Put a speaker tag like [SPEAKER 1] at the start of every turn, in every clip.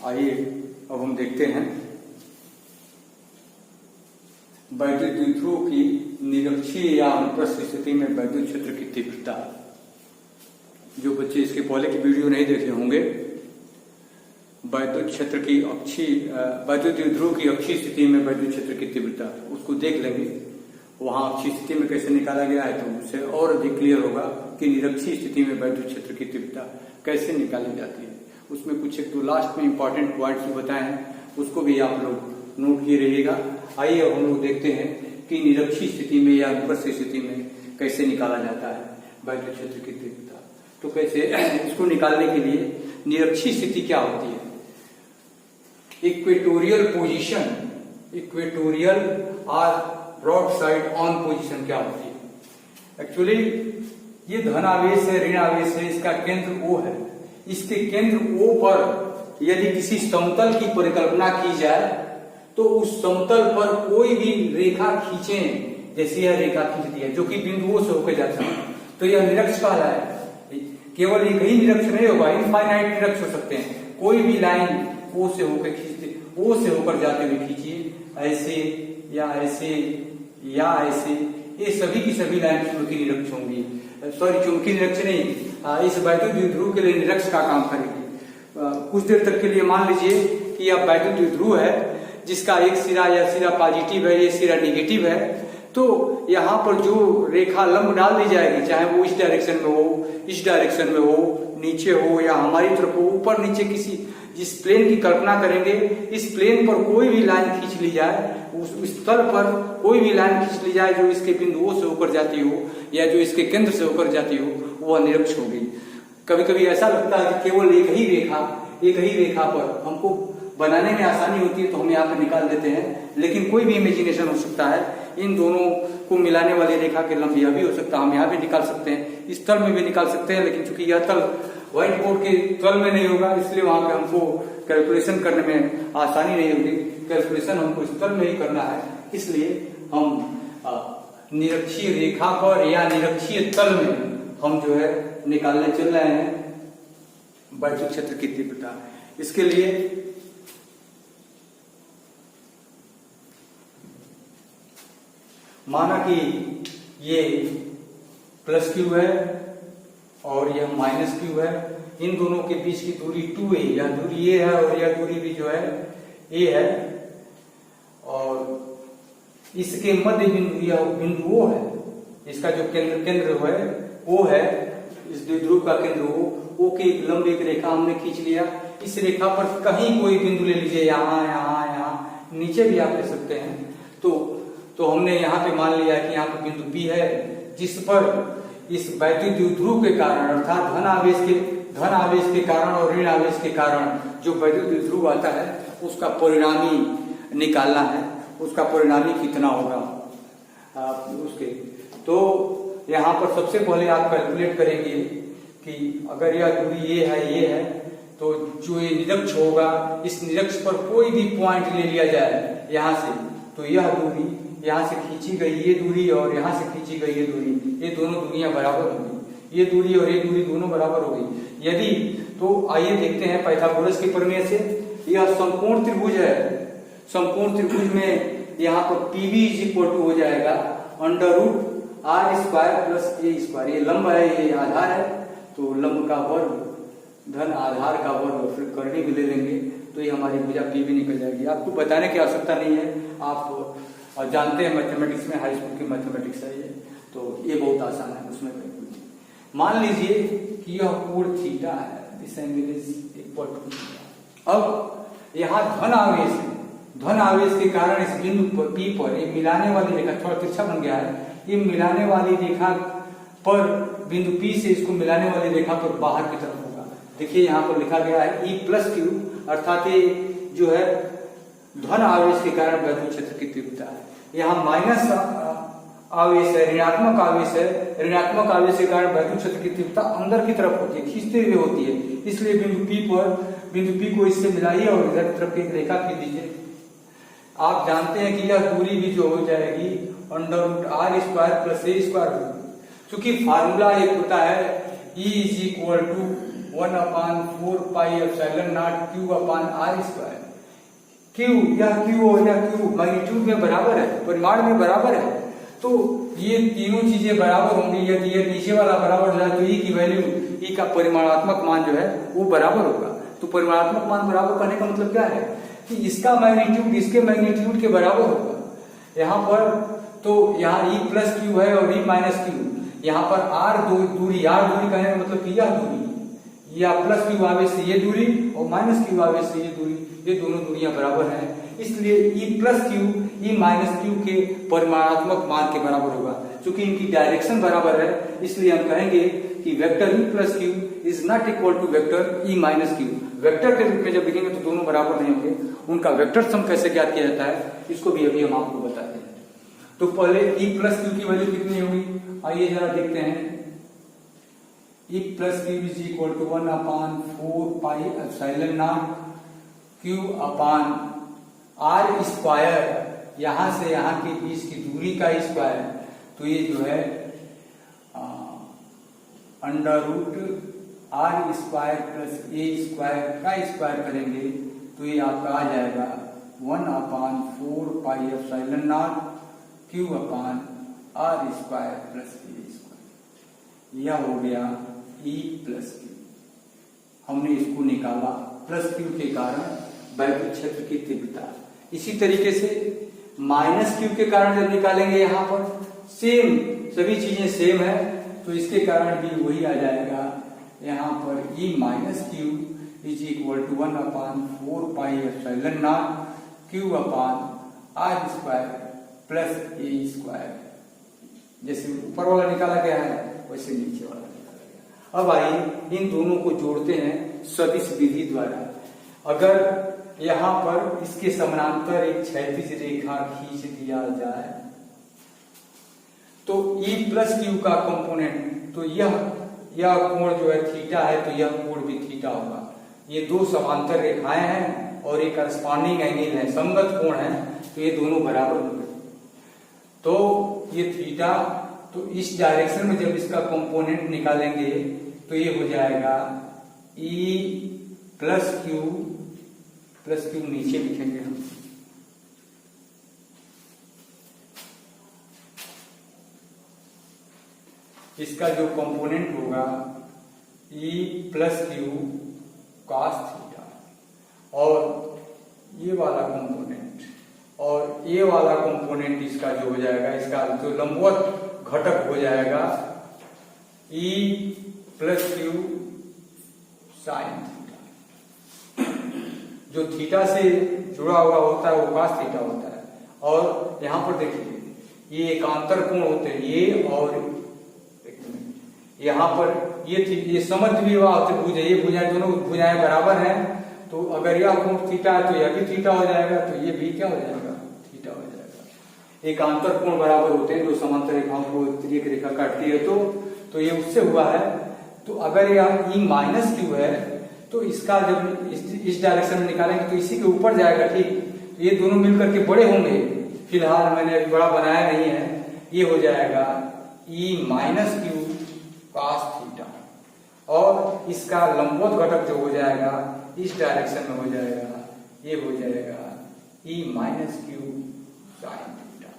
[SPEAKER 1] आइए अब हम देखते हैं वैद्युत द्विध्रुव की निरक्षीय या अनुप्रस्थ स्थिति में वैद्युत क्षेत्र की तीव्रता। जो बच्चे इसके पहले की वीडियो नहीं देखे होंगे, वैद्युत क्षेत्र की वैद्युत द्विध्रुव की अक्षीय स्थिति में वैद्युत क्षेत्र की तीव्रता, उसको देख लेंगे। वहां अक्षीय स्थिति में कैसे निकाला गया है तो उससे और अधिक क्लियर होगा कि निरक्षीय स्थिति में वैद्युत क्षेत्र की तीव्रता कैसे निकाली जाती है। उसमें कुछ एक तो लास्ट में इंपॉर्टेंट पॉइंट्स बताए हैं, उसको भी आप लोग नोट किए रहिएगा। आइए अब हम लोग देखते हैं कि निरक्षीय स्थिति में या अनुप्रस्थ स्थिति में कैसे निकाला जाता है वैद्युत क्षेत्र की तीव्रता। तो कैसे इसको निकालने के लिए निरक्षीय स्थिति क्या होती है? इक्वेटोरियल पोजीशन, इक्वेटोरियल और ब्रॉड साइड ऑन पोजीशन क्या होती है? एक्चुअली ये धन आवेश है, ऋण आवेश है, इसका केंद्र O है। इसके केंद्र O पर यदि किसी समतल की परिकल्पना की जाए तो उस समतल पर कोई भी रेखा खींचें, जैसे यह रेखा खींच दी है जो कि बिंदु O से होकर जाता है, तो यह निरक्ष कहलाए। केवल एक ही निरक्ष नहीं होगा, इनफाइनाइट निरक्ष हो सकते हैं। कोई भी लाइन O से होकर खींचते, O से होकर जाते हुए खींचिए, ऐसे या ऐसे या ऐसे, ये सभी की सभी लाइन चुंबकीय निरक्ष होंगी। सॉरी, चुंबकीय निरक्ष नहीं, इस वैद्युत द्विध्रुव के लिए निरक्ष का काम करेगी। कुछ देर तक के लिए मान लीजिए कि यह वैद्युत द्विध्रुव है जिसका एक सिरा या सिरा पॉजिटिव है, ये सिरा निगेटिव है। तो यहाँ पर जो रेखा लंब डाल दी जाएगी, चाहे वो इस डायरेक्शन में हो, इस डायरेक्शन में हो, नीचे हो या हमारी तरफ हो, ऊपर नीचे किसी जिस प्लेन की कल्पना करेंगे, इस प्लेन पर कोई भी लाइन खींच ली जाए, उस तल पर कोई भी लाइन खींच ली जाए जो इसके बिंदु O से होकर जाती हो या जो इसके केंद्र से होकर जाती हो, वह निरक्ष होगी। कभी कभी ऐसा लगता है कि केवल एक ही रेखा पर हमको बनाने में आसानी होती है तो हम यहाँ पे निकाल देते हैं, लेकिन कोई भी इमेजिनेशन हो सकता है। इन दोनों को मिलाने वाली रेखा के लंब यह भी हो सकता है, हम यहाँ भी निकाल सकते हैं, इस तल में भी निकाल सकते हैं। लेकिन चूंकि यह तल व्हाइट बोर्ड के तल में नहीं होगा, इसलिए वहां पे हमको कैलकुलेशन करने में आसानी नहीं होगी। कैलकुलेशन हमको इस तल में ही करना है, इसलिए हम निरक्षीय रेखा पर या निरक्षीय तल में हम जो है निकालने चल रहे हैं वैद्युत क्षेत्र की तीव्रता। इसके लिए माना कि ये प्लस क्यू है और यह माइनस क्यू है, इन दोनों के बीच की दूरी 2a, यह दूरी a है और यह दूरी भी जो है a है, और इसके मध्य बिंदु यह बिंदु O है। इसका जो केंद्र है O है, इस द्विध्रुव का केंद्र O के एक लंब एक रेखा हमने खींच लिया। इस रेखा पर कहीं कोई बिंदु ले लीजिए, यहाँ, नीचे भी आप ले सकते हैं। तो हमने यहाँ पे मान लिया कि यहाँ पे बिंदु B है, जिस पर इस वैद्युत द्विध्रुव के कारण अर्थात धन आवेश के कारण और ऋण आवेश के कारण जो वैद्युत द्विध्रुव आता है उसका परिणामी निकालना है। उसका परिणामी कितना होगा उसके, तो यहाँ पर सबसे पहले आप कैलकुलेट करेंगे कि अगर यह दूरी ये है तो जो ये निरक्ष होगा, इस निरक्ष पर कोई भी पॉइंट ले लिया जाए यहाँ से, तो यह दूरी यहाँ से खींची गई ये दूरी और यहाँ से खींची गई ये दूरी, ये दोनों दूरियां बराबर होंगी। ये दूरी और ये दूरी दोनों बराबर हो गई यदि, तो आइए देखते हैं पाइथागोरस के प्रमेय से। यह समकोण त्रिभुज है, समकोण त्रिभुज में यहाँ पर PV = हो जाएगा √r² + a²। ये लंब है, ये आधार है, तो लंब का वर्ग धन आधार का वर्ग, फिर करनी भी ले लेंगे तो ये हमारी भुजा PV निकल जाएगी। आपको बताने की आवश्यकता नहीं है, आप जानते हैं मैथमेटिक्स में, हाई स्कूल की मैथमेटिक्स है ये, तो ये बहुत आसान है। उसमें मान लीजिए कि यह कोण थीटा है, this angle is equal to theta. अब यहाँ धन आवेश के कारण इस बिंदु P पर ये मिलाने वाली रेखा थोड़ा तिरछा बन गया है, ये मिलाने वाली रेखा पर बिंदु P से इसको मिलाने वाली रेखा पर बाहर की तरफ होगा। देखिए यहाँ पर लिखा गया है E+Q, अर्थात ये जो है धन आवेश के कारण वैद्युत क्षेत्र की तीव्रता है। यहाँ माइनस आवेश है, ऋणात्मक आवेश है, ऋणात्मक आवेश के कारण वैद्युत क्षेत्र की तीव्रता अंदर की तरफ होती है, खींचते हुए होती है। इसलिए बिंदु P को इससे मिलाइए और इधर की तरफ एक रेखा खींच दीजिए। आप जानते हैं कि यह दूरी भी जो हो जाएगी √r² + a²। क्योंकि फार्मूला एक होता है E = 1/4 pi epsilon naught Q upon R square. Q और यह क्यू मैग्नीट्यूड में बराबर है, परिमाण में बराबर है, तो ये तीनों चीजें बराबर होंगी। यदि ये नीचे वाला बराबर हो जाए तो ई की वैल्यू, ई का परिमाणात्मक मान जो है वो बराबर होगा। तो परिमाणात्मक मान बराबर करने का मतलब क्या है कि इसका मैग्नीट्यूड इसके मैग्नीट्यूड के बराबर होगा। यहाँ पर तो यहाँ ई प्लस क्यू है और ई माइनस क्यू, यहाँ पर आर दूरी कहने का मतलब कि यह दूरी, या प्लस क्यू आवेश से ये दूरी और माइनस क्यू आवेश से ये दूरी, ये दोनों दूरियां बराबर हैं। इसलिए ई plus Q E minus Q के परिमाणात्मक मान के बराबर होगा। चूंकि इनकी डायरेक्शन बराबर है इसलिए हम कहेंगे कि vector E plus Q is not equal to vector E minus Q. Vector के रूप में जब लिखेंगे तो दोनों बराबर नहीं होंगे। उनका वेक्टर सम कैसे ज्ञात किया जाता है इसको भी अभी हम आपको बताते हैं। तो पहले ई प्लस क्यू की वैल्यू कितनी होगी, आइए जरा देखते हैं। E plus Q is equal to 1/4 pi epsilon naught Q upon R square, यहां से यहां के बीच की दूरी का स्क्वायर, तो ये जो है under root R square plus A square का स्क्वायर करेंगे तो ये आपका आ जाएगा 1/4 pi epsilon naught Q upon R square plus A square. यह हो गया ई प्लस क्यू। हमने इसको निकाला प्लस क्यू के कारण वैद्युत क्षेत्र की तीव्रता। इसी तरीके से माइनस क्यू के कारण जब निकालेंगे यहाँ पर सेम, सभी चीजें सेम है तो इसके कारण भी वही आ जाएगा। यहाँ पर E minus Q is equal to 1/4 pi epsilon naught Q upon R square plus A square. जैसे ऊपर वाला निकाला गया है वैसे नीचे वाला निकाला गया। अब आइए इन दोनों को जोड़ते हैं सदिश विधि द्वारा। अगर यहाँ पर इसके समानांतर एक क्षैतिज रेखा खींच दिया जाए तो ई प्लस क्यू का कंपोनेंट, तो यह कोण जो है थीटा है तो यह कोण भी थीटा होगा। ये दो समांतर रेखाएं हैं और एक करस्पॉन्डिंग एंगल है, संगत कोण है, तो ये दोनों बराबर होंगे। तो ये थीटा, तो इस डायरेक्शन में जब इसका कंपोनेंट निकालेंगे तो ये हो जाएगा ई प्लस क्यू नीचे लिखेंगे हम, इसका जो कंपोनेंट होगा ई प्लस क्यू कॉस थीटा, और ये वाला कंपोनेंट और ये वाला कंपोनेंट इसका जो हो जाएगा, इसका जो लंबवत घटक हो जाएगा ई प्लस क्यू साइन थीटा। जो थीटा से जुड़ा हुआ होता है वो कॉस थीटा होता है। और यहाँ पर देखिए ये एकांतर कोण होते हैं, ये और यहाँ पर ये समद्विबाहु होते भुज, ये भुजाएं दोनों भुजाएं बराबर हैं, तो अगर यह कोण थीटा है तो यह भी थीटा हो जाएगा, तो ये भी क्या हो जाएगा, थीटा हो जाएगा। एकांतर कोण बराबर होते हैं, जो समांतर रेखाओं को तिर्यक रेखा काटती है तो ये उससे हुआ है। तो अगर यह ई माइनस क्यू है तो इसका जब इस डायरेक्शन में निकालेंगे तो इसी के ऊपर जाएगा, ठीक। तो ये दोनों मिलकर के बड़े होंगे, फिलहाल मैंने अभी बड़ा बनाया नहीं है। ये हो जाएगा E minus Q cos theta, और इसका लंबवत घटक जो हो जाएगा इस डायरेक्शन में हो जाएगा, ये हो जाएगा E minus Q sine theta.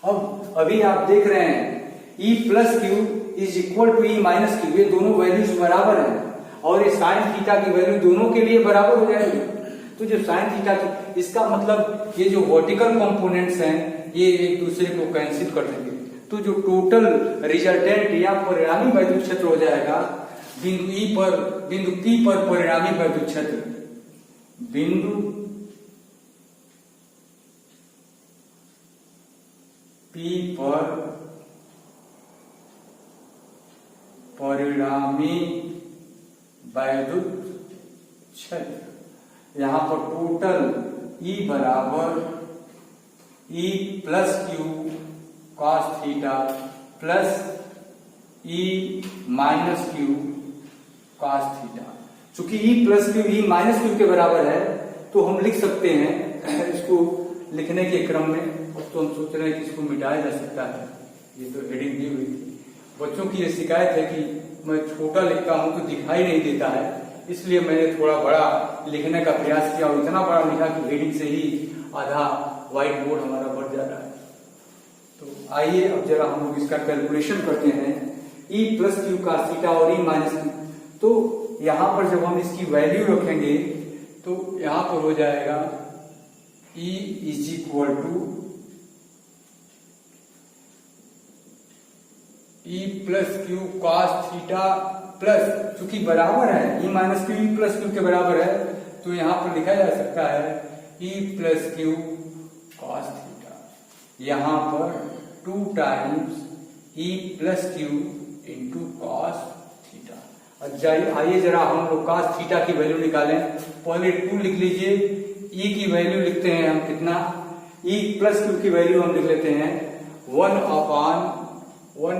[SPEAKER 1] अब अभी आप देख रहे हैं E plus Q is equal to E minus Q, ये दोनों वैल्यूज बराबर हैं और ये साइन थीटा की वैल्यू दोनों के लिए बराबर हो जाएगी। तो जब साइन थीटा की, इसका मतलब ये जो वर्टिकल कंपोनेंट्स हैं ये एक दूसरे को कैंसिल कर देंगे, तो जो टोटल रिजल्टेंट या परिणामी वैद्युत क्षेत्र हो जाएगा बिंदु P पर परिणामी वैद्युत क्षेत्र, बिंदु P पर परिणामी वैद्युत क्षेत्र, यहां पर टोटल E बराबर E plus Q cos theta plus E minus Q cos theta. चूंकि E plus Q E minus Q के बराबर है तो हम लिख सकते हैं, इसको लिखने के क्रम में तो हम सोच रहे हैं कि इसको मिटाया जा सकता है। ये तो हेडिंग दी हुई थी। बच्चों की ये शिकायत है कि मैं छोटा लिखता हूं तो दिखाई नहीं देता है, इसलिए मैंने थोड़ा बड़ा लिखने का प्रयास किया और इतना बड़ा लिखा कि हेडिंग से ही आधा व्हाइट बोर्ड हमारा भर जा रहा है। तो आइए अब जरा हम लोग इसका कैलकुलेशन करते हैं। E plus Q cos theta और E माइनस क्यू, तो यहां पर जब हम इसकी वैल्यू रखेंगे तो यहां पर हो जाएगा E is equal to E plus Q cos theta plus, चूंकि बराबर है E minus Q E plus Q के बराबर है, तो यहां पर लिखा जा सकता है E plus Q cos theta, यहां पर 2 times E plus Q into cos theta. अब आइए जरा हम लोग cos थीटा की वैल्यू निकालें। पहले 2 लिख लीजिए, E की वैल्यू लिखते हैं हम कितना, E प्लस क्यू की वैल्यू हम लिख लेते हैं 1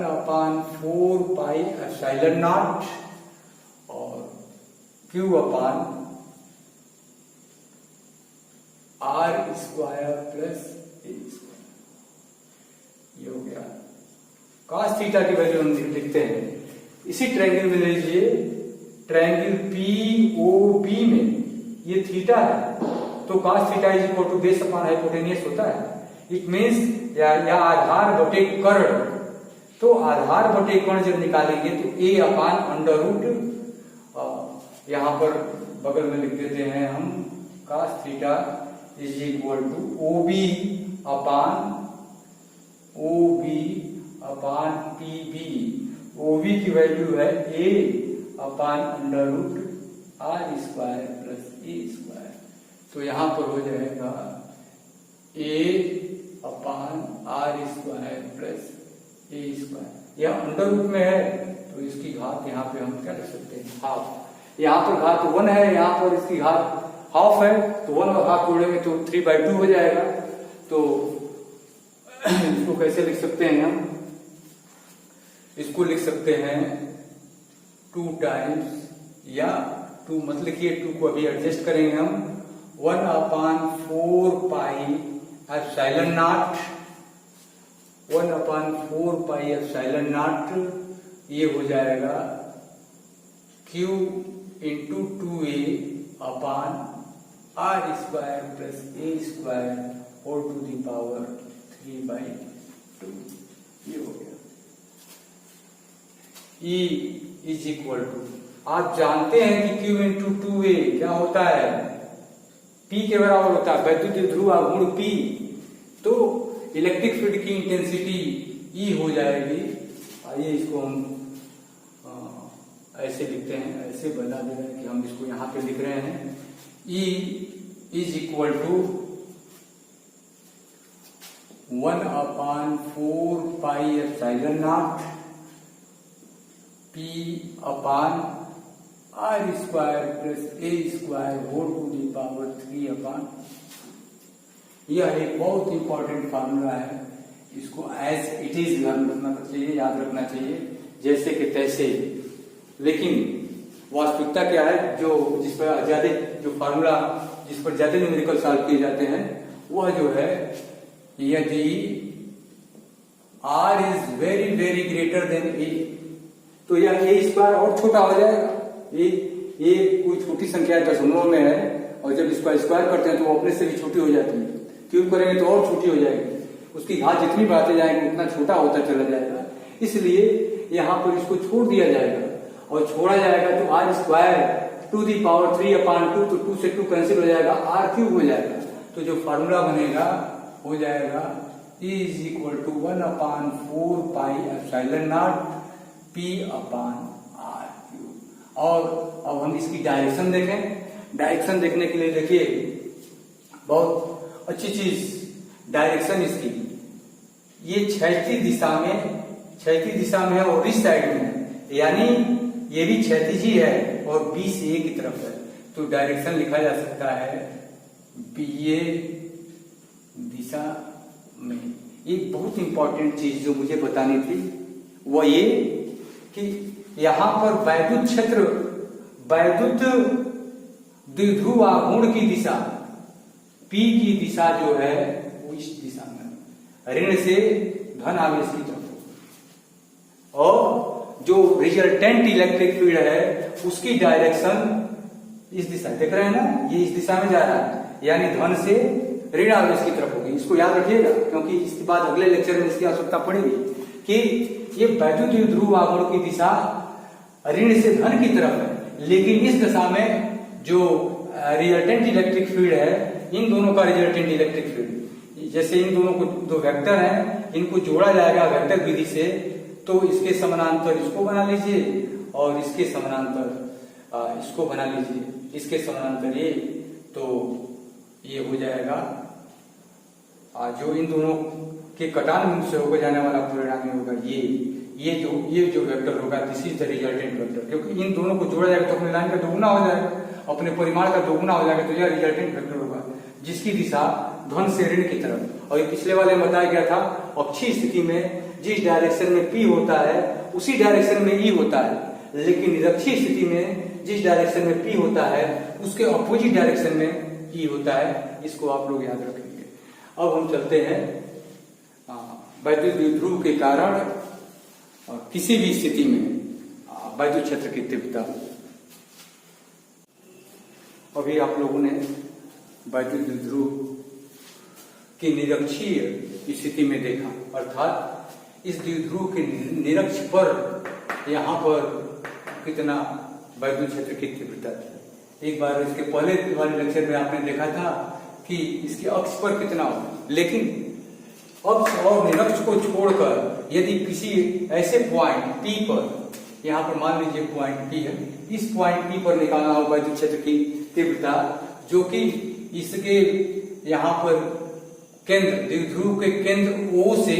[SPEAKER 1] अपान 4 पाई एप्सिलॉन नॉट और Q upon R square plus A square, ये हो गया। cos थीटा की वैल्यू हम लिखते हैं, इसी ट्रायंगल में ले लीजिए, ट्रायंगल POB में ये थीटा है, तो cos theta is equal to base upon hypotenuse होता है। इट मीन्स या आधार बटे कर्ण, तो आधार बटे कर्ण जब निकालेंगे तो A अपान अंडर रूट, यहां पर बगल में लिख देते हैं हम cos theta is equal to OB upon PB। OB की वैल्यू है A upon under root R square plus A square, तो यहां पर हो जाएगा A upon R square plus A square. यह अंडर रूट में है तो इसकी घात यहाँ पे हम क्या लिख सकते हैं, हाफ। यहाँ पर घात 1 है, यहाँ पर इसकी घात हाफ है, तो 1 और हाफ जोड़ेंगे तो 3/2 हो जाएगा। तो इसको कैसे लिख सकते हैं हम, इसको लिख सकते हैं 2 टाइम्स, या 2 मत लिखिए, 2 को अभी एडजस्ट करेंगे हम, 1 upon 4 pi epsilon naught, 1 upon 4 pi epsilon naught, ये हो जाएगा Q into 2A upon R square plus A square whole to the power 3/2, ये हो गया। E इज इक्वल टू, आप जानते हैं कि Q इंटू 2A क्या होता है, P के बराबर होता है, वैद्युत ध्रुव आघूर्ण P, तो इलेक्ट्रिक फील्ड की इंटेंसिटी E हो जाएगी। आइए इसको हम ऐसे लिखते हैं, ऐसे बता दे रहे हैं कि हम इसको यहां पे लिख रहे हैं, E is equal to 1 upon 4 pi epsilon naught P upon R square plus A square whole to the power 3 upon. यह एक बहुत इंपॉर्टेंट फार्मूला है, इसको एज इट इज लर्न करना चाहिए, याद रखना चाहिए जैसे कि तैसे। लेकिन वास्तविकता क्या है, जो जिस पर ज्यादा जो फार्मूला जिस पर ज्यादा न्यूमेरिकल सॉल्व किए जाते हैं वह जो है, यदि R is very very greater than A, तो यह A स्क्वायर और छोटा हो जाएगा। ये कोई छोटी संख्या दशमलव में है, और जब इसका स्क्वायर करते हैं तो वो अपने से भी छोटी हो जाती है, क्यूब करेंगे तो और छोटी हो जाएगी, उसकी घात जितनी बढ़ाते जाएंगे उतना छोटा होता चला जाएगा। इसलिए यहाँ पर इसको छोड़ दिया जाएगा, और छोड़ा जाएगा तो R square to the power 3 upon 2, तो 2 से 2 कैंसिल हो जाएगा, R क्यूब हो जाएगा। तो जो फार्मूला बनेगा हो जाएगा E is equal to 1 upon 4 pi epsilon naught P upon R cube. और अब हम इसकी डायरेक्शन देखें। डायरेक्शन देखने के लिए देखिए बहुत अच्छी चीज डायरेक्शन इसकी, ये क्षैतिज दिशा में है और इस साइड में है, यानी ये भी क्षैतिज ही है और B से A की तरफ है, तो डायरेक्शन लिखा जा सकता है BA दिशा में। एक बहुत इंपॉर्टेंट चीज जो मुझे बतानी थी वो ये कि यहां पर वैद्युत क्षेत्र, वैद्युत द्विध्रुव आघूर्ण की दिशा P की दिशा जो है वो इस दिशा में, ऋण से धन आवेश की तरफ, और जो रिजल्टेंट इलेक्ट्रिक फील्ड है उसकी डायरेक्शन इस दिशा, देख रहे हैं ना, ये इस दिशा में जा रहा है, यानी धन से ऋण आवेश की तरफ होगी। इसको याद रखिएगा क्योंकि इसके बाद अगले लेक्चर में इसकी आवश्यकता पड़ेगी कि ये वैद्युत ध्रुव आघूर्ण की दिशा ऋण से धन की तरफ है, लेकिन इस दिशा में जो रिजल्टेंट इलेक्ट्रिक फील्ड है, इन दोनों का रिजल्टेंट इलेक्ट्रिक फील्ड, जैसे इन दोनों को दो वेक्टर हैं, इनको जोड़ा जाएगा वेक्टर विधि से, तो इसके समानांतर इसको बना लीजिए और इसके समानांतर इसको बना लीजिए, इसके समानांतर ये, तो ये हो जाएगा जो इन दोनों के कटान बिंदु से होकर जाने वाला परिणामी होगा ये जो वेक्टर होगा, this is the resultant vector, क्योंकि इन दोनों को जोड़ा जाएगा तो अपने लाइन का दोगुना हो जाएगा, अपने परिमाण का दोगुना हो जाएगा, तो यह रिजल्टेंट वेक्टर होगा जिसकी दिशा धन से ऋण की तरफ। और ये पिछले वाले में बताया गया था, अक्षीय स्थिति में जिस डायरेक्शन में P होता है उसी डायरेक्शन में E होता है, लेकिन निरक्षीय स्थिति में जिस डायरेक्शन में P होता है उसके अपोजिट डायरेक्शन में E होता है। इसको आप लोग याद रखेंगे। अब हम चलते हैं वैद्युत द्विध्रुव के कारण किसी भी स्थिति में वैद्युत क्षेत्र की तीव्रता। अभी आप लोगों ने वैद्युत द्विध्रुव की निरक्षीय स्थिति में देखा, अर्थात इस द्विध्रुव के निरक्ष पर यहाँ पर कितना वैद्युत क्षेत्र की तीव्रता थी। एक बार इसके पहले वाले लेक्चर में आपने देखा था कि इसके अक्ष पर कितना हो, लेकिन अक्ष और निरक्ष को छोड़कर यदि किसी ऐसे पॉइंट P पर, यहाँ पर मान लीजिए पॉइंट P है, इस पॉइंट P पर निकालना हो वैद्युत क्षेत्र की तीव्रता, जो कि इसके यहाँ पर केंद्र, द्विध्रुव के केंद्र O से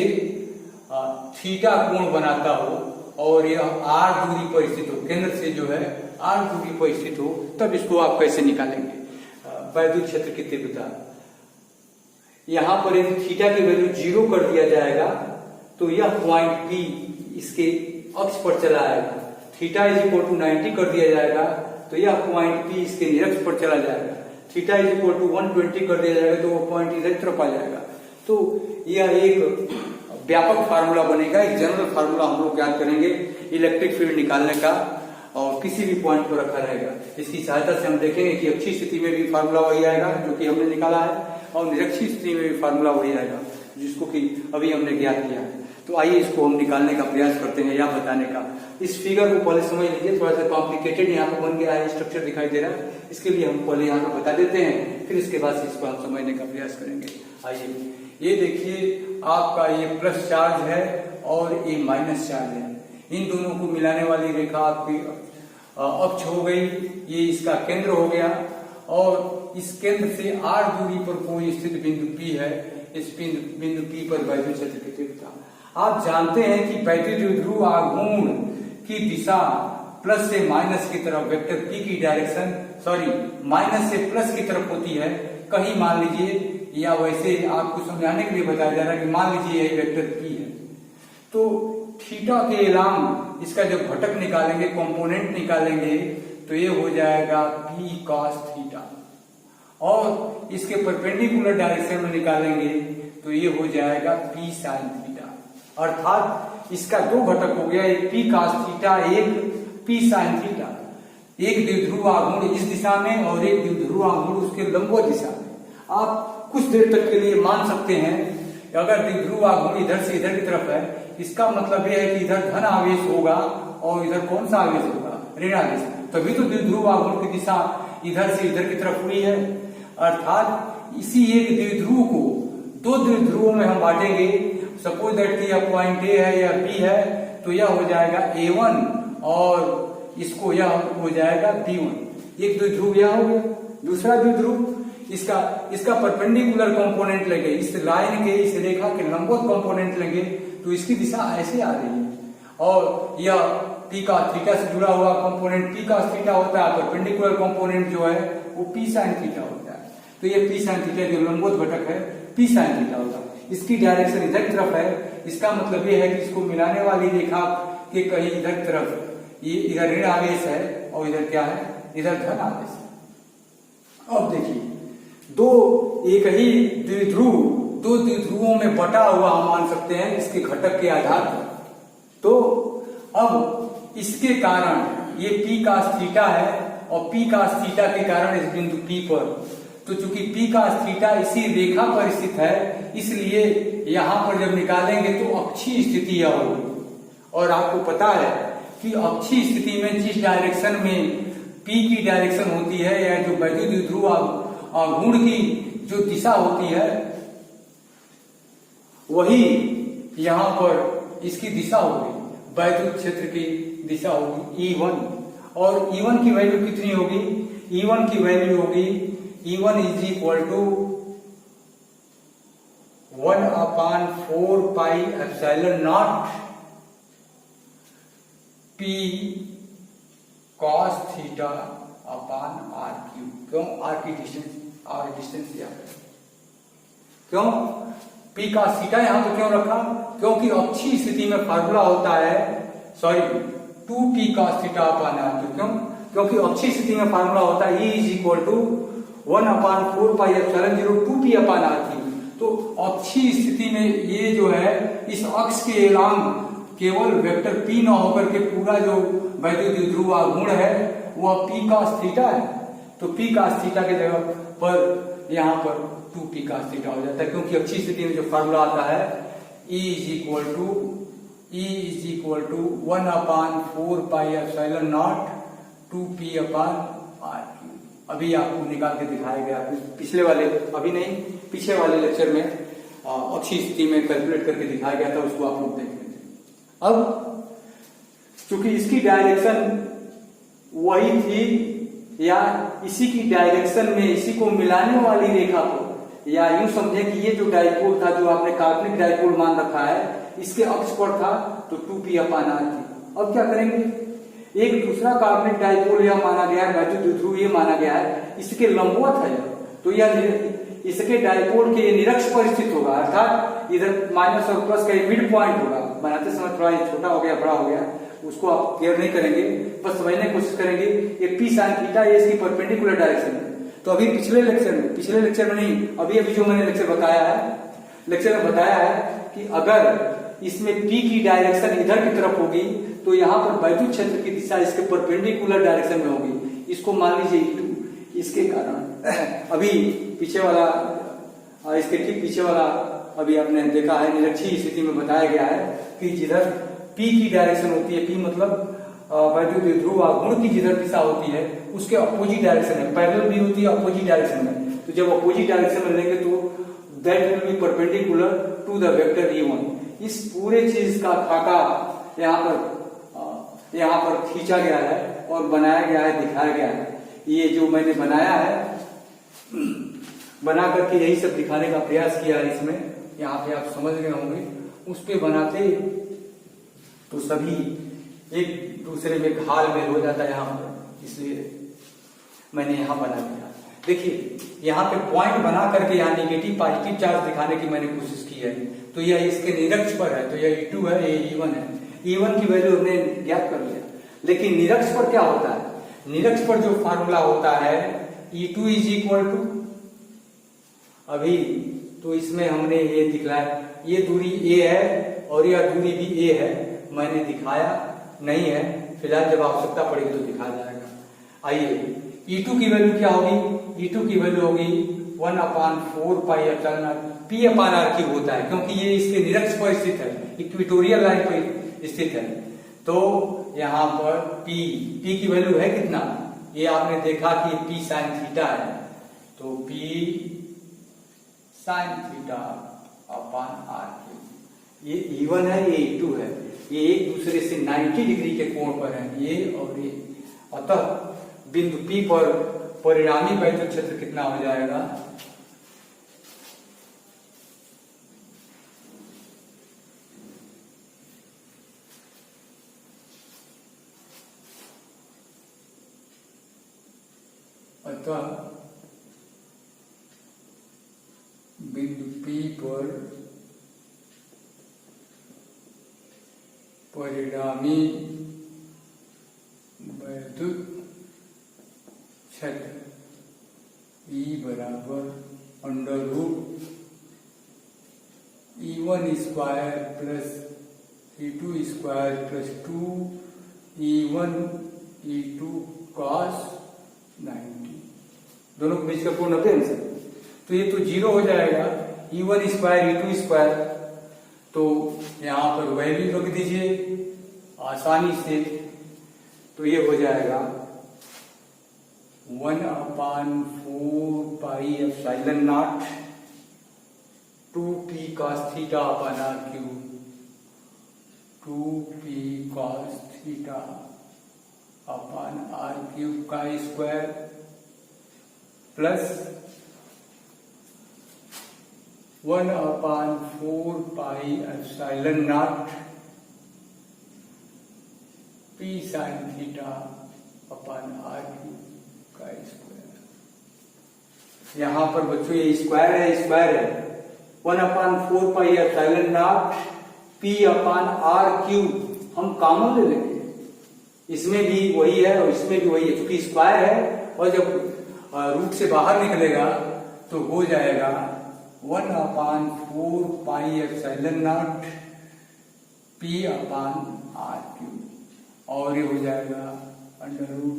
[SPEAKER 1] थीटा कोण बनाता हो और यह r दूरी पर स्थित हो, केंद्र से जो है r दूरी पर स्थित हो, तब इसको आप कैसे निकालेंगे वैद्युत क्षेत्र की तीव्रता। यहाँ पर यदि थीटा की वैल्यू 0 कर दिया जाएगा तो यह पॉइंट P इसके अक्ष पर चला आएगा, थीटा इज इक्वल टू 90 कर दिया जाएगा तो यह पॉइंट P इसके निरक्ष पर चला जाएगा, थीटा इज इक्वल टू 120 कर दिया जाएगा तो वो पॉइंट इधर तरफ आ जाएगा। तो यह एक व्यापक फार्मूला बनेगा, एक जनरल फार्मूला हम लोग याद करेंगे इलेक्ट्रिक फील्ड निकालने का, और किसी भी पॉइंट पर रखा रहेगा। इसकी सहायता से हम देखेंगे कि अक्षीय स्थिति में भी फार्मूला वही आएगा जो कि हमने निकाला है, और निरक्षीय स्थिति में भी फार्मूला वही आएगा जिसको कि अभी हमने ज्ञात किया है। तो आइए इसको हम निकालने का प्रयास करते हैं या बताने का। इस फिगर को पहले समझ लीजिए, थोड़ा सा कॉम्प्लिकेटेड यहाँ पर बन गया है, स्ट्रक्चर दिखाई दे रहा है, इसके लिए हम पहले यहाँ पर बता देते हैं, फिर इसके बाद इसको हम समझने का प्रयास करेंगे। आइए ये देखिए, आपका ये प्लस चार्ज है और ये माइनस चार्ज है, इन दोनों को मिलाने वाली रेखा आपकी अक्ष हो गई, ये इसका केंद्र हो गया, और इस केंद्र से r दूरी पर कोई स्थित बिंदु P है, इस बिंदु P पर वैद्युत क्षेत्र की तीव्रता। आप जानते हैं कि वैद्युत द्विध्रुव आघूर्ण की दिशा प्लस से माइनस की तरफ, वेक्टर P की डायरेक्शन माइनस से प्लस की तरफ होती है। कहीं मान लीजिए, या वैसे आपको समझाने के लिए बताया जा रहा है कि मान लीजिए यही वेक्टर P है, तो थीटा के एलाम इसका जब घटक निकालेंगे, कंपोनेंट निकालेंगे, तो ये हो जाएगा P cos थीटा, और इसके परपेंडिकुलर डायरेक्शन में निकालेंगे तो ये हो जाएगा P sin थीटा। अर्थात इसका दो घटक हो गया, एक P cos थीटा, एक P sin थीटा। एक द्विध्रुव आघूर्ण इस दिशा में और एक द्विध्रुव आघूर्ण उसके लंबवत दिशा में। आप कुछ देर तक के लिए मान सकते हैं, अगर द्विध्रुव आघूर्ण इधर से इधर की तरफ है, इसका मतलब यह है कि इधर धन आवेश होगा और इधर कौन सा आवेश होगा, ऋण आवेश। तभी तो द्विध्रुव आघूर्ण की दिशा इधर से इधर की तरफ हुई है। अर्थात इसी एक द्विध्रुव को दो द्विध्रुवों में हम बांटेंगे, सपोज दैट कि यह पॉइंट A है या B है, तो यह हो जाएगा A1 और इसको यह हो जाएगा B1। एक द्विध्रुव यह हो गया, दूसरा द्विध्रुव इसका परपेंडिकुलर कंपोनेंट लेंगे, इस लाइन के, इस रेखा के लंबवत कंपोनेंट लेंगे तो इसकी दिशा ऐसे आ रही है, और यह P का थीटा से जुड़ा हुआ कंपोनेंट P का थीटा होता है, परपेंडिकुलर कंपोनेंट जो है वो P sin थीटा होता है। तो ये P sin थीटा जो लंबवत घटक है P sin थीटा होगा, इसकी डायरेक्शन इधर की तरफ है। इसका मतलब ये है कि इसको मिलाने वाली रेखा के कहीं इधर की तरफ, ये इधर ऋण आवेश है और इधर क्या है, इधर धन आवेश है। अब देखिए, एक ही द्विध्रुव दो द्विध्रुवों में बटा हुआ हम मान सकते हैं इसके घटक के आधार पर। तो अब इसके कारण ये P cos थीटा है और P cos थीटा के कारण इस बिंदु P पर, तो चूंकि P cos थीटा इसी रेखा पर स्थित है, इसलिए यहां पर जब निकालेंगे तो अक्षीय स्थिति यह होगी। और आपको पता है कि अक्षीय स्थिति में जिस डायरेक्शन में P की डायरेक्शन होती है या जो वैद्युत ध्रुव गुण की जो दिशा होती है वही यहां पर इसकी दिशा होगी, वैद्युत क्षेत्र की दिशा होगी E1। और E1 की वैल्यू कितनी होगी? E1 की वैल्यू होगी E1 is equal to 1/4 pi epsilon naught P cos theta upon R cube. क्यों? R की डिस्टेंस दिया है। क्यों P cos थीटा यहां पर क्यों रखा? क्योंकि अक्षीय स्थिति में फार्मूला होता है 2P cos theta upon R cube. क्यों? क्योंकि अक्षीय स्थिति में फार्मूला होता है E is equal to 1/4 pi epsilon 0 2P upon R cube. तो अक्षीय स्थिति में ये जो है इस अक्ष के एलॉन्ग केवल वेक्टर P न होकर के पूरा जो वैद्युत ध्रुव गुण है वह P cos थीटा है। तो P cos थीटा के जगह पर यहाँ पर 2P cos थीटा हो जाता है, क्योंकि अक्षीय स्थिति में जो फार्मूला आता है E is equal to 1/4 pi epsilon naught 2P upon R cube. अभी आपको निकाल के दिखाया गया, पिछले वाले अभी नहीं पीछे वाले लेक्चर में अक्षीय स्थिति में कैलकुलेट करके दिखाया गया था, उसको आप लोग देख लेते। अब चूंकि इसकी डायरेक्शन वही थी या इसी की डायरेक्शन में इसी को मिलाने वाली रेखा को, या यूं समझे कि ये जो डाइपोल था जो आपने काल्पनिक डाइपोल मान रखा है इसके अक्ष पर था तो 2P अपॉन R थी। अब क्या करेंगे? एक दूसरा काल्पनिक डाइपोल यह माना गया है, वैद्युत ध्रुव ये माना गया है, इसके लंबवत है तो यह इसके डाइपोल के निरक्ष पर स्थित होगा, अर्थात इधर माइनस और प्लस का मिड पॉइंट होगा। बनाते समय थोड़ा छोटा हो गया बड़ा हो गया, उसको आप केयर नहीं करेंगे, बस समझने की कोशिश करेंगे। ये P sin थीटा ये इसकी परपेंडिकुलर डायरेक्शन है। तो अभी पिछले लेक्चर में नहीं, अभी जो मैंने लेक्चर में बताया है कि अगर इसमें P की डायरेक्शन इधर की तरफ होगी तो यहाँ पर वैद्युत क्षेत्र की दिशा इसके परपेंडिकुलर डायरेक्शन में होगी। इसको मान लीजिए E2। इसके कारण अभी पीछे वाला, इसके ठीक पीछे वाला अभी आपने देखा है, निरक्षीय स्थिति में बताया गया है कि जिधर P की डायरेक्शन होती है, P मतलब वैद्युत ध्रुव गुण की जिधर दिशा होती है उसके अपोजिट डायरेक्शन में, पैरेलल भी होती है अपोजिट डायरेक्शन में। तो जब अपोजिट डायरेक्शन में लेंगे तो that will be perpendicular to the vector E1। इस पूरे चीज का खाका यहाँ पर खींचा गया है और बनाया गया है, दिखाया गया है। ये जो मैंने बनाया है, बना करके यही सब दिखाने का प्रयास किया है इसमें, यहाँ पे आप समझ गए होंगे। उस पे बनाते तो सभी एक दूसरे में घाल मेल हो जाता है यहाँ पर, इसलिए मैंने यहाँ बना दिया। देखिए यहाँ पे पॉइंट बना करके यहाँ निगेटिव पॉजिटिव चार्ज दिखाने की मैंने कोशिश की है। तो यह इसके निरक्ष पर है, तो यह E2 है, ये E1 है। E1 की वैल्यू हमने ज्ञात कर लिया, लेकिन निरक्ष पर क्या होता है? निरक्ष पर जो फार्मूला होता है E2 इज इक्वल टू, अभी तो इसमें हमने ये दिखलाया, ये दूरी A है और यह दूरी भी A है, मैंने दिखाया नहीं है, फिलहाल जब आवश्यकता पड़ेगी तो दिखाया जाएगा। आइए E2 की वैल्यू क्या होगी? E2 की वैल्यू होगी 1/4 pi epsilon naught P upon R cube होता है, क्योंकि ये इसके निरक्ष पर स्थित है, इक्वेटोरियल लाइन पर स्थित है। तो यहाँ पर P की वैल्यू है कितना? ये आपने देखा कि P sin थीटा है, तो P sin theta upon R cube. ये E1 है, ये E2 है, ये एक दूसरे से 90 डिग्री के कोण पर है, ये और ये। अतः बिंदु P पर परिणामी वैद्युत क्षेत्र कितना हो जाएगा? अतः बिंदु P पर परिणामी वैद्युत क्षेत्र E बराबर √ E1 square plus E2 square plus 2 E1 E2 cos 90, दोनों के बीच का पूर्ण अपेंस है। तो ये तो 0 हो जाएगा, E1 स्क्वायर E2 स्क्वायर, तो यहां पर वैल्यू रख दीजिए आसानी से। तो ये हो जाएगा 1/4 pi epsilon naught 2p cos theta upon r cube, 2p cos theta upon r cube का square plus 1/4 pi epsilon naught p sin theta upon r cube का स्क्वायर। यहां पर बच्चों ये स्क्वायर है 1/4 pi epsilon naught p upon r cube हम common ले लेंगे, इसमें भी वही है और इसमें भी वही है, क्योंकि स्क्वायर है और जब रूट से बाहर निकलेगा तो हो जाएगा 1/4 pi epsilon naught p upon r cube, और ये हो जाएगा अंडर रूट,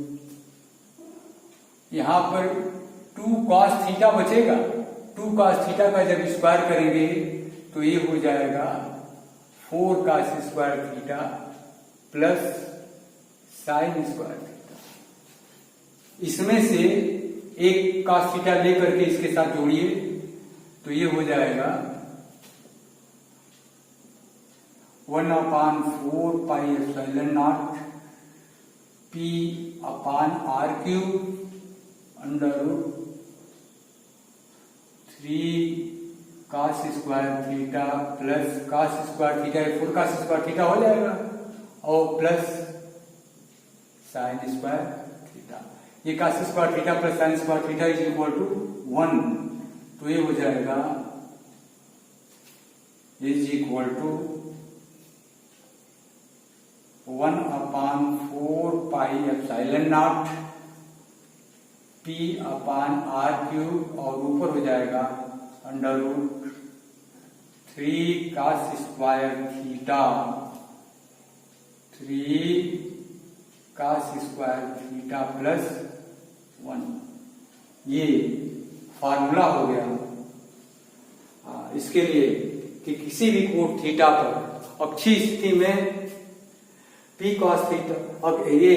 [SPEAKER 1] यहां पर 2 cos थीटा बचेगा, 2 cos थीटा का जब स्क्वायर करेंगे तो ये हो जाएगा 4 cos square theta plus sine square theta. इसमें से एक cos थीटा लेकर के इसके साथ जोड़िए तो ये हो जाएगा 1/4 pi epsilon naught p upon r cube under root 3 cos square theta plus cos square theta 4 cos square theta हो जाएगा और प्लस साइन स्क्वायर थीटा। ये cos square theta plus sine square theta is equal to 1, तो ये हो जाएगा is equal to 1/4 pi epsilon naught p upon r cube और ऊपर हो जाएगा under root 3 cos square theta, 3 cos square theta plus 1। ये फार्मूला हो गया इसके लिए कि किसी भी कोण थीटा पर अक्षीय स्थिति में p cos थीटा, अब ये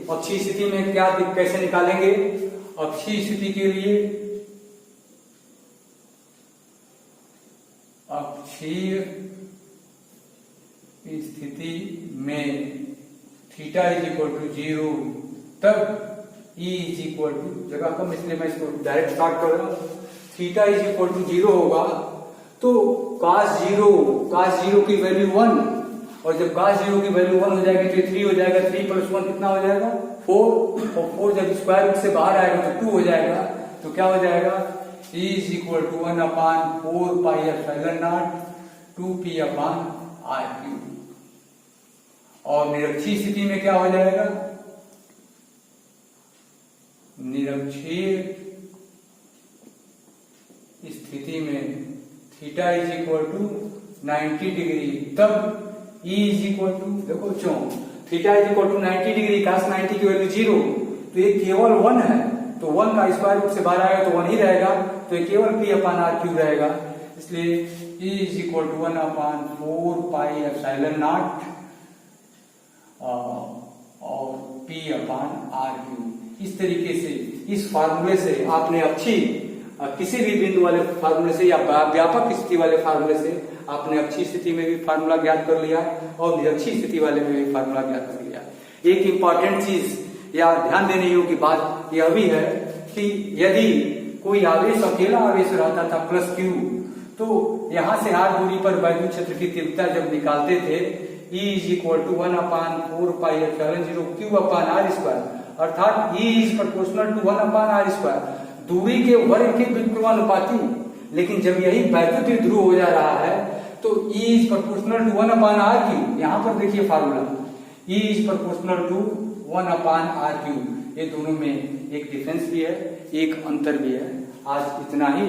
[SPEAKER 1] अक्षीय स्थिति में क्या कैसे निकालेंगे? अक्षीय स्थिति के लिए अक्षीय स्थिति में थीटा इज इक्वल टू 0, तब E इज इक्वल टू, जगह कम इसलिए मैं इसको डायरेक्ट स्टार्ट कर रहा हूं, थीटा इज इक्वल टू 0 होगा तो cos 0 की वैल्यू 1, और जब cos 0 की वैल्यू 1 हो जाएगी तो 3 हो जाएगा, 3 + 1 कितना हो जाएगा 4, और 4 जब स्क्वायर रूट से बाहर आएगा तो 2 हो जाएगा, तो क्या हो जाएगा E is equal to 1/4 pi epsilon naught 2p upon r cube. और निरक्षीय स्थिति में क्या हो जाएगा? निरक्षीय स्थिति में theta is equal to 90 degree, तब E इज इक्वल टू, देखो क्यों theta is equal to 90 degree, cos 90 की वैल्यू 0, तो ये केवल 1 है, तो 1 का स्क्वायर रूट से बाहर आएगा तो 1 ही रहेगा, तो ये केवल p अपन r क्यूब रहेगा, इसलिए E is equal to 1/4 pi epsilon naught और p अपन r क्यूब। इस तरीके से इस फार्मूले से आपने किसी भी बिंदु वाले फार्मूले से या व्यापक स्थिति वाले फार्मूले से आपने अक्षीय स्थिति में भी फार्मूला ज्ञात कर लिया और निरक्षीय स्थिति वाले में भी फार्मूला ज्ञात कर लिया। एक इंपॉर्टेंट चीज या ध्यान देने योग्य बात यह भी है कि यदि कोई आवेश अकेला आवेश रहता था प्लस q, तो यहां से r दूरी पर वैद्युत क्षेत्र की तीव्रता जब निकालते थे E is equal to 1/4 pi epsilon 0 q upon r square, अर्थात E is proportional to 1/r square, दूरी के वर्ग के बिल्कुल अनुपाती। लेकिन जब यही वैद्युत ध्रुव हो जा रहा है तो E is proportional to 1/r cube. यहां पर देखिए फार्मूला, E is proportional to 1/r cube. ये दोनों में एक डिफरेंस भी है, एक अंतर भी है। आज इतना ही।